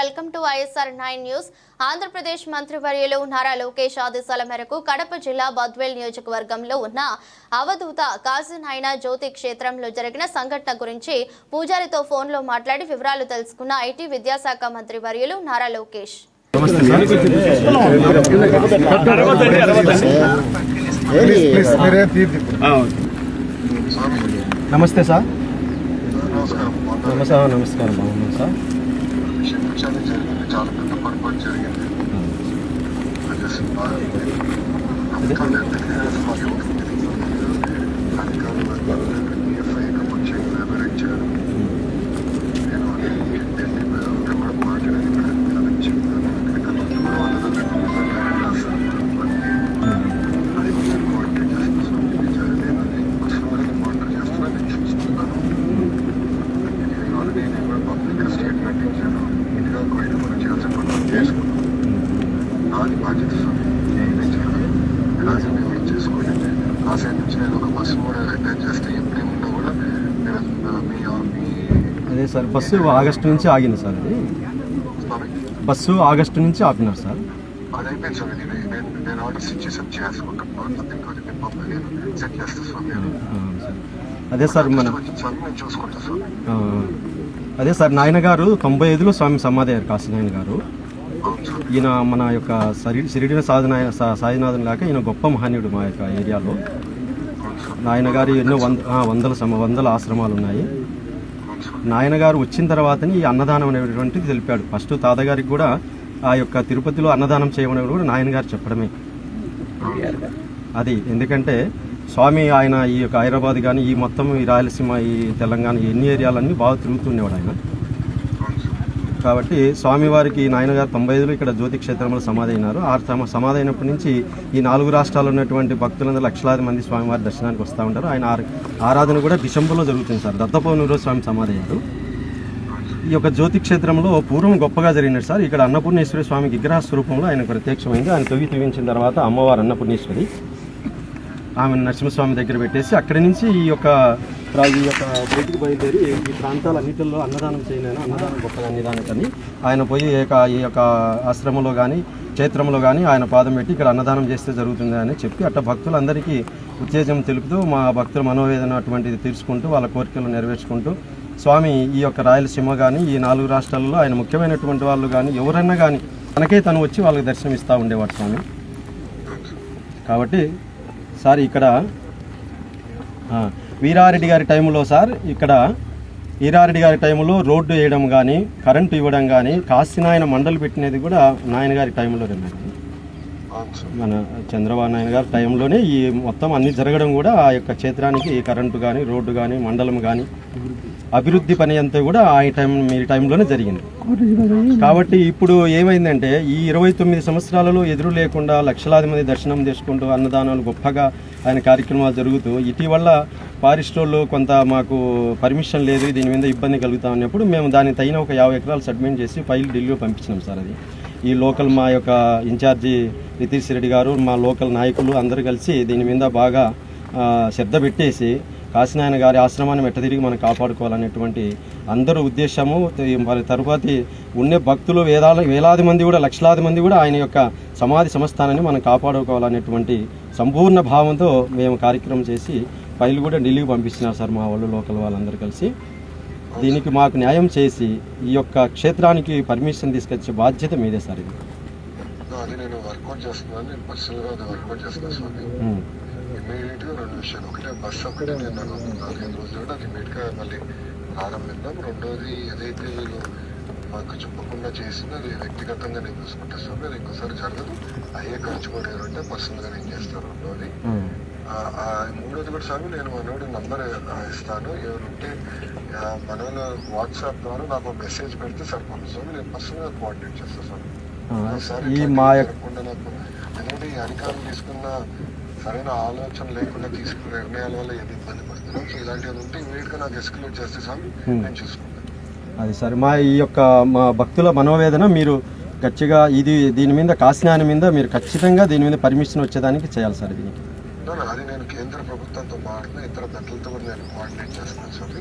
Welcome to ISR 9 news. Andhra Pradesh మంత్రివర్యులు నారా లోకేష్ ఆదేశాల మేరకు కడప జిల్లా బద్వేల్ నియోజకవర్గంలో ఉన్న అవధూత కాశీనాయన జ్యోతి క్షేత్రంలో జరిగిన సంఘటన గురించి పూజారితో ఫోన్లో మాట్లాడి వివరాలు తెలుసుకున్న ఐటీ విద్యాశాఖ మంత్రివర్యులు నారా లోకేష్. నమస్తే సార్. నమస్కారం బాగున్నాం సార్. చాలా పెద్ద పొరపాటు జరిగింది. నాది బాధ్యత చేసుకోండి. ఆ సైడ్ నుంచి నేను ఒక బస్సు కూడా రిటైర్ చేస్తే ఎప్పుడేమన్నా కూడా అదే సార్, బస్సు ఆగస్టు నుంచి ఆగింది సార్. అది బస్సు ఆగస్టు నుంచి ఆపినారు సార్. అది అయిపోయింది సార్. నేను ఆర్డర్స్ ఇచ్చేసి చేసుకుంటాను. సెట్ చేస్తాను సార్. అదే సార్, మన నేను చూసుకుంటాను సార్. అదే సార్, నాయన గారు 95లో స్వామి సమాధి అయ్యారు. కాశీనాయన గారు ఈయన మన యొక్క షిరిడి సాయినాథుని లాగా ఈయన గొప్ప మహనీయుడు. మా యొక్క ఏరియాలో నాయన గారు ఎన్నో వందల ఆశ్రమాలు ఉన్నాయి. నాయన గారు వచ్చిన తర్వాతని ఈ అన్నదానం అనేటువంటిది తెలిపాడు. ఫస్ట్ తాతగారికి కూడా ఆ యొక్క తిరుపతిలో అన్నదానం చేయమని కూడా నాయన గారు చెప్పడమే అది. ఎందుకంటే స్వామి ఆయన ఈ యొక్క హైదరాబాద్ కానీ ఈ మొత్తం ఈ రాయలసీమ ఈ తెలంగాణ ఎన్ని ఏరియాలన్నీ బాగా తిరుగుతుండేవాడు ఆయన. కాబట్టి స్వామివారికి నాయన గారు 95లో ఇక్కడ జ్యోతి క్షేత్రంలో సమాధి అయినారు. ఆ సమాధి అయినప్పటి నుంచి ఈ 4 రాష్ట్రాల్లో ఉన్నటువంటి భక్తులందరూ లక్షలాది మంది స్వామివారి దర్శనానికి వస్తూ ఉంటారు. ఆయన ఆరాధన కూడా డిసెంబర్లో జరుగుతుంది సార్. దత్తపౌర్ణమి రోజు స్వామి సమాధి అయ్యారు. ఈ యొక్క జ్యోతి క్షేత్రంలో పూర్వం గొప్పగా జరిగినట్టు సార్. ఇక్కడ అన్నపూర్ణేశ్వరి స్వామి విగ్రహ స్వరూపంలో ఆయన ప్రత్యక్షమైంది. ఆయన తవ్వించిన తర్వాత అమ్మవారు అన్నపూర్ణేశ్వరి ఆమె నరసింహస్వామి దగ్గర పెట్టేసి అక్కడి నుంచి ఈ యొక్క బయటికి బయలుదేరి ఈ ప్రాంతాలన్నింటిలో అన్నదానం చేయలేను, అన్నదానం గొప్పగా అన్నదానం కానీ ఆయన పోయి ఈ యొక్క ఆశ్రమంలో కానీ క్షేత్రంలో కానీ ఆయన పాదం పెట్టి ఇక్కడ అన్నదానం చేస్తే జరుగుతుంది అని చెప్పి అట్లా భక్తులందరికీ ఉత్తేజం తెలుపుతూ మా భక్తుల మనోవేదన అటువంటిది తీర్చుకుంటూ వాళ్ళ కోరికలు నెరవేర్చుకుంటూ స్వామి ఈ యొక్క రాయలసీమ కానీ ఈ 4 రాష్ట్రాలలో ఆయన ముఖ్యమైనటువంటి వాళ్ళు కానీ ఎవరన్నా కానీ తనకే తను వచ్చి వాళ్ళకి దర్శనం ఇస్తూ ఉండేవాడు స్వామి. కాబట్టి సార్ ఇక్కడ వీరారెడ్డి గారి టైంలో సార్, ఇక్కడ వీరారెడ్డి గారి టైంలో రోడ్డు వేయడం కానీ కరెంటు ఇవ్వడం కానీ కాశీనాయన మండలి పెట్టినది కూడా నాయన గారి టైంలో మన చంద్రబాబు నాయుడు గారి టైంలోనే ఈ మొత్తం అన్ని జరగడం కూడా ఆ యొక్క క్షేత్రానికి కరెంటు కానీ రోడ్డు కానీ మండలం కానీ అభివృద్ధి పని అంతా కూడా మీ టైంలోనే జరిగింది. కాబట్టి ఇప్పుడు ఏమైందంటే ఈ 29 సంవత్సరాలలో ఎదురు లేకుండా లక్షలాది మంది దర్శనం చేసుకుంటూ అన్నదానాలు గొప్పగా ఆయన కార్యక్రమాలు జరుగుతూ ఇటీవల ఫారెస్టోళ్ళు కొంత మాకు పర్మిషన్ లేదు, దీని మీద ఇబ్బంది కలుగుతా ఉన్నప్పుడు మేము దానికి తగిన ఒక 50 ఎకరాలు సబ్మిట్ చేసి ఫైల్ ఢిల్లీలో పంపించినాం సార్. అది ఈ లోకల్ మా యొక్క ఇన్ఛార్జి నితీష్ రెడ్డి గారు మా లోకల్ నాయకులు అందరూ కలిసి దీని మీద బాగా శ్రద్ధ పెట్టేసి కాశీనాయన గారి ఆశ్రమాన్ని మెట్టతిరిగి మనం కాపాడుకోవాలనేటువంటి అందరూ ఉద్దేశము. మరి తరువాతి ఉండే భక్తులు వేలాది మంది కూడా లక్షలాది మంది కూడా ఆయన యొక్క సమాధి సంస్థానాన్ని మనం కాపాడుకోవాలనేటువంటి సంపూర్ణ భావంతో మేము కార్యక్రమం చేసి ఫైల్ కూడా ఢిల్లీకి పంపిస్తున్నారు సార్ మా వాళ్ళు లోకల్ వాళ్ళందరూ కలిసి. దీనికి మాకు న్యాయం చేసి ఈ యొక్క క్షేత్రానికి పర్మిషన్ తీసుకొచ్చే బాధ్యత మీదే సార్. ఇది నేను వర్కౌట్ చేస్తున్నాను. నేను పర్సనల్గా వర్కౌట్ చేస్తున్నాను స్వామి. ఇమ్మీడియట్గా 2 విషయాలు. ఒకటే బస్సు ఒకటే నేను 4-5 రోజులు కూడా ఇమ్మీడియట్గా మళ్ళీ ప్రారంభిద్దాం. రెండోది ఏదైతే వీళ్ళు మాకు చెప్పకుండా చేసిందో అది వ్యక్తిగతంగా నేను చూసుకుంటాను స్వామి. అది ఇంకోసారి జరగదు. అయ్యే ఖర్చు కూడా ఏదంటే పర్సనల్గా నేను చేస్తాను. రెండోది మూడోది కూడా స్వామి, నేను మనోడు నంబర్ ఇస్తాను. ఎవరుంటే మనలో వాట్సాప్ ద్వారా నాకు మెసేజ్ పెడితే సరిపోతుంది స్వామి. నేను పర్సనల్గా కోఆర్డినేట్ చేస్తాను స్వామి. నాకు ఎందుకంటే ఈ అధికారులు తీసుకున్న సరైన ఆలోచన లేకుండా తీసుకున్న నిర్ణయాల వల్ల ఏది ఇబ్బంది పడుతున్నాం. సో ఇలాంటివి ఉంటే ఇమీడియట్గా నాకు ఎస్కలేట్ చేస్తే స్వామి నేను చూసుకుంటాను. అది సార్, మా భక్తుల మనోవేదన మీరు గట్టిగా దీని మీద కాశీనాయన మీద మీరు ఖచ్చితంగా దీని మీద పర్మిషన్ వచ్చేదానికి చేయాలి సార్. దీనికి అది నేను కేంద్ర ప్రభుత్వంతో మాట్లాడిన ఇతర పెద్దలతో కూడా నేను కోఆర్డినేట్ చేస్తున్నాను సార్.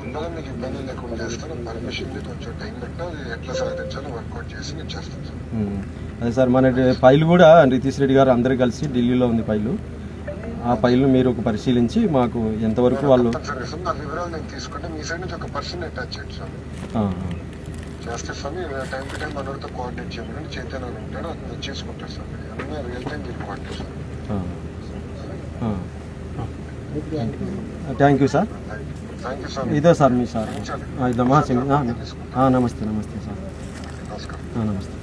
తప్పకుండా మీకు ఇబ్బంది లేకుండా చేస్తాను. పర్మిషన్ కొంచెం టైం పెట్టినా అది ఎట్లా సాధించాలో వర్కౌట్ చేసి నేను చేస్తాను సార్. అదే సార్, మన ఫైల్ కూడా నితీష్ రెడ్డి గారు అందరూ కలిసి ఢిల్లీలో ఉంది ఫైలు. ఆ ఫైల్ను మీరు ఒక పరిశీలించి మాకు ఎంతవరకు వాళ్ళు సరే సార్, నా వివరాలు నేను తీసుకుంటే మీ సైడ్ నుంచి ఒక పర్సన్ అటాచ్ చేయండి సార్. చేస్తే సార్ మీరు టైం టు టైం మనతో కోఆర్డినేట్ చేయమని చైతన్య అని ఉంటాడు, అది చేసుకుంటారు సార్. అన్నీ రియల్ టైం మీరు coordinate sir. Thank you sir. Thank you sir. ఇదే సార్ మీ సార్ ఇదో మా నమస్తే సార్. నమస్కారం. నమస్తే.